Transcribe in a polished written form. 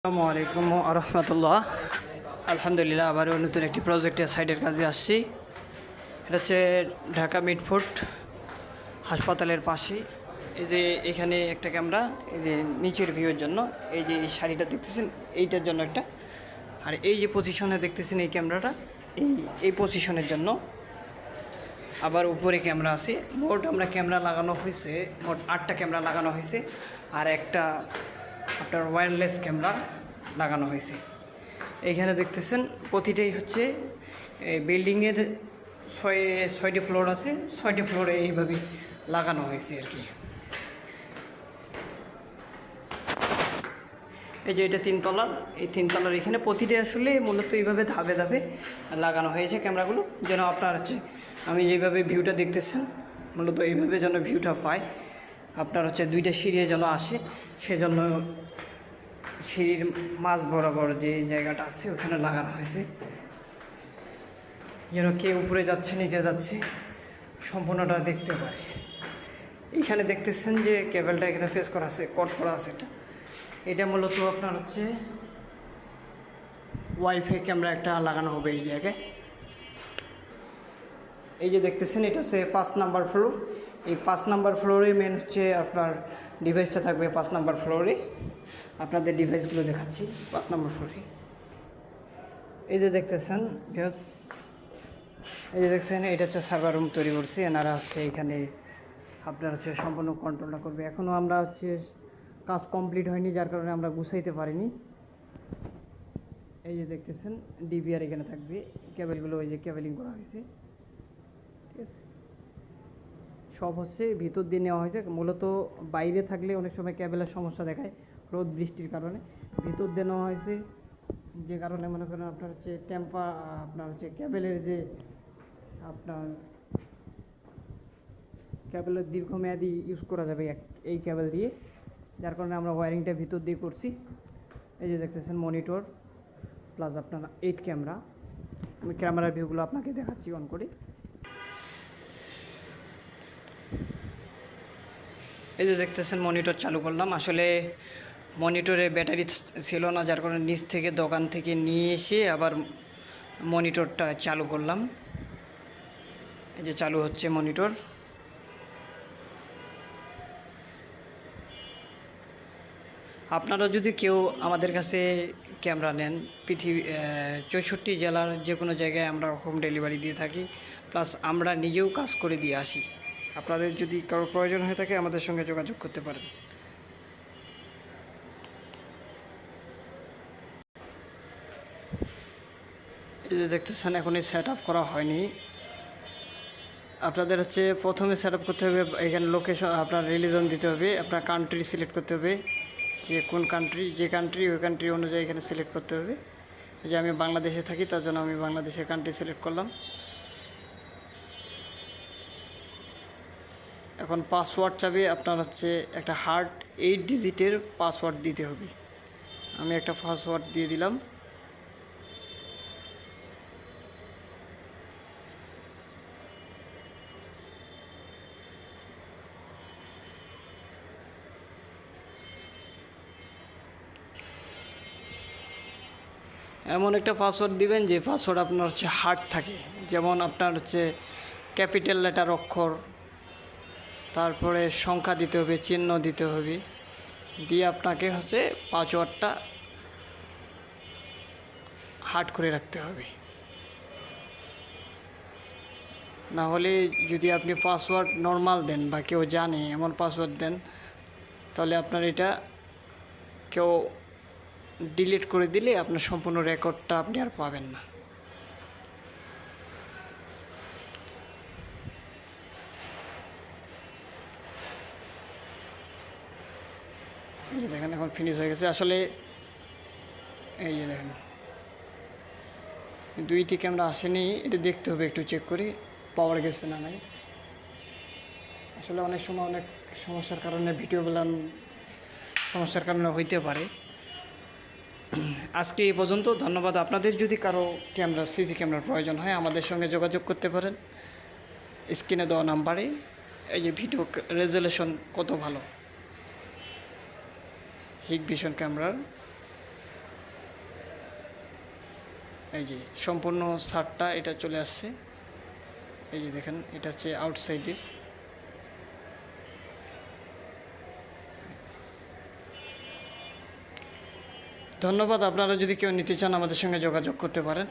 আসসালামু আলাইকুম রহমতুল্লাহ। আলহামদুলিল্লাহ, আবারও নতুন একটি প্রজেক্টের সাইডের কাজে আসছি। এটা হচ্ছে ঢাকা মিটফোর্ট হাসপাতালের পাশে। এই যে এখানে একটা ক্যামেরা, এই যে নিচের ভিউর জন্য, এই যে এই শাড়িটা দেখতেছেন এইটার জন্য একটা, আর এই যে পজিশনে দেখতেছেন এই ক্যামেরাটা এই পজিশনের জন্য। আবার উপরে ক্যামেরা আছে। মোট আমরা ক্যামেরা লাগানো হয়েছে, মোট 8টা ক্যামেরা লাগানো হয়েছে, আর একটা আপনার ওয়্যারলেস ক্যামেরা লাগানো হয়েছে। এইখানে দেখতেছেন প্রতিটাই হচ্ছে বিল্ডিংয়ের ছয়টি ফ্লোর আছে, 6টি ফ্লোরে এইভাবে লাগানো হয়েছে আর কি। এই যে এটা 3তলার, এই 3তলার এখানে প্রতিটা আসলে মূলত এইভাবে ধাপে ধাপে লাগানো হয়েছে ক্যামেরাগুলো, যেন আপনার হচ্ছে আমি যেভাবে ভিউটা দেখতেছেন মূলত এইভাবে যেন ভিউটা পায়। আপনার হচ্ছে 2টা সিঁড়ি যেন আসে, সেজন্য সিঁড়ির মাঝ বরাবর যে জায়গাটা আছে ওখানে লাগানো হয়েছে, যেন কে উপরে যাচ্ছে নিচে যাচ্ছে সম্পূর্ণটা দেখতে পারে। এইখানে দেখতেছেন যে কেবলটা এখানে ফেস করা আছে, কট করা আছে। এটা মূলত আপনার হচ্ছে ওয়াইফাই ক্যামেরা একটা লাগানো হবে এই জায়গায়। এই যে দেখতেছেন এটা হচ্ছে 5 নাম্বার ফ্লোর। এই 5 নাম্বার ফ্লোরে মেন হচ্ছে আপনার ডিভাইসটা থাকবে 5 নাম্বার ফ্লোরে। আপনাদের ডিভাইসগুলো দেখাচ্ছি 5 নাম্বার ফ্লোরে। এই যে দেখতেছেন ভিউস, এই যে দেখতেছেন এটা হচ্ছে সার্ভার রুম তৈরি করছি। এনারা হচ্ছে এখানে আপনার হচ্ছে সম্পূর্ণ কন্ট্রোলটা করবে। এখনও আমরা হচ্ছে কাজ কমপ্লিট হয়নি, যার কারণে আমরা গুছাইতে পারিনি। এই যে দেখতেছেন ডিবিআর এখানে থাকবে, কেবলগুলো ওই যে কেবলিং করা হয়েছে, ঠিক আছে। সব হচ্ছে ভিতর দিয়ে নেওয়া হয়েছে। মূলত বাইরে থাকলে অনেক সময় কেবলের সমস্যা দেখায় রোদ বৃষ্টির কারণে, ভিতর দিয়ে নেওয়া হয়েছে। যে কারণে মনে করেন আপনার হচ্ছে আপনার হচ্ছে কেবলের যে আপনার কেবলের দীর্ঘমেয়াদী ইউজ করা যাবে এই কেবল দিয়ে, যার কারণে আমরা ওয়্যারিংটা ভিতর দিয়ে করছি। এই যে দেখতেছেন মনিটর প্লাস আপনার 8 ক্যামেরা। আমি ক্যামেরার ভিউগুলো আপনাকে দেখাচ্ছি অন করে। এই যে দেখতেছেন মনিটর চালু করলাম। আসলে মনিটরে ব্যাটারি ছিল না, যার কারণে নিচ থেকে দোকান থেকে নিয়ে এসে আবার মনিটরটা চালু করলাম। এই যে চালু হচ্ছে মনিটর। আপনারা যদি কেউ আমাদের কাছে ক্যামেরা নেন, পৃথিবী 64 জেলার যে কোনো জায়গায় আমরা হোম ডেলিভারি দিয়ে থাকি, প্লাস আমরা নিজেও কাজ করে দিয়ে আসি। আপনাদের যদি কারো প্রয়োজন হয়ে থাকে আমাদের সঙ্গে যোগাযোগ করতে পারেন। এই যে দেখতেছেন এখনই সেট আপ করা হয়নি। আপনাদের হচ্ছে প্রথমে সেট আপ করতে হবে, এখানে লোকেশন আপনার রিলিজন দিতে হবে, আপনার কান্ট্রি সিলেক্ট করতে হবে, যে কোন কান্ট্রি, যে কান্ট্রি ওই কান্ট্রি অনুযায়ী এখানে সিলেক্ট করতে হবে। যে আমি বাংলাদেশে থাকি, তার জন্য আমি বাংলাদেশের কান্ট্রি সিলেক্ট করলাম। এখন পাসওয়ার্ড চাবে, আপনার হচ্ছে একটা হার্ড 8 ডিজিটের পাসওয়ার্ড দিতে হবে। আমি একটা পাসওয়ার্ড দিয়ে দিলাম। এমন একটা পাসওয়ার্ড দিবেন যে পাসওয়ার্ড আপনার হচ্ছে হার্ড থাকে, যেমন আপনার হচ্ছে ক্যাপিটাল লেটার অক্ষর, তারপরে সংখ্যা দিতে হবে, চিহ্ন দিতে হবে, দিয়ে আপনাকে হচ্ছে পাসওয়ার্ডটা হার্ড করে রাখতে হবে। না হলে যদি আপনি পাসওয়ার্ড নর্মাল দেন বা কেউ জানে এমন পাসওয়ার্ড দেন, তাহলে আপনার এটা কেউ ডিলিট করে দিলে আপনার সম্পূর্ণ রেকর্ডটা আপনি আর পাবেন না। এই যে দেখেন এখন ফিনিশ হয়ে গেছে। আসলে এই যে দেখেন 2টি ক্যামেরা আসেনি, এটা দেখতে হবে, একটু চেক করি পাওয়ার গেছে না নাই। আসলে অনেক সময় অনেক সমস্যার কারণে ভিডিওগুলো সমস্যার কারণে হইতে পারে। আজকে এই পর্যন্ত, ধন্যবাদ। আপনাদের যদি কারো ক্যামেরা সিসি ক্যামেরার প্রয়োজন হয় আমাদের সঙ্গে যোগাযোগ করতে পারেন স্ক্রিনে দেওয়া নাম্বারে। এই যে ভিডিও রেজুলেশন কত ভালো, হিগভিশন ক্যামেরার এই যে সম্পূর্ণ ছাদটা এটা চলে আসছে। এই যে দেখেন এটা হচ্ছে আউটসাইডের। ধন্যবাদ। আপনারা যদি কেউ নিতে চান আমাদের সঙ্গে যোগাযোগ করতে পারেন।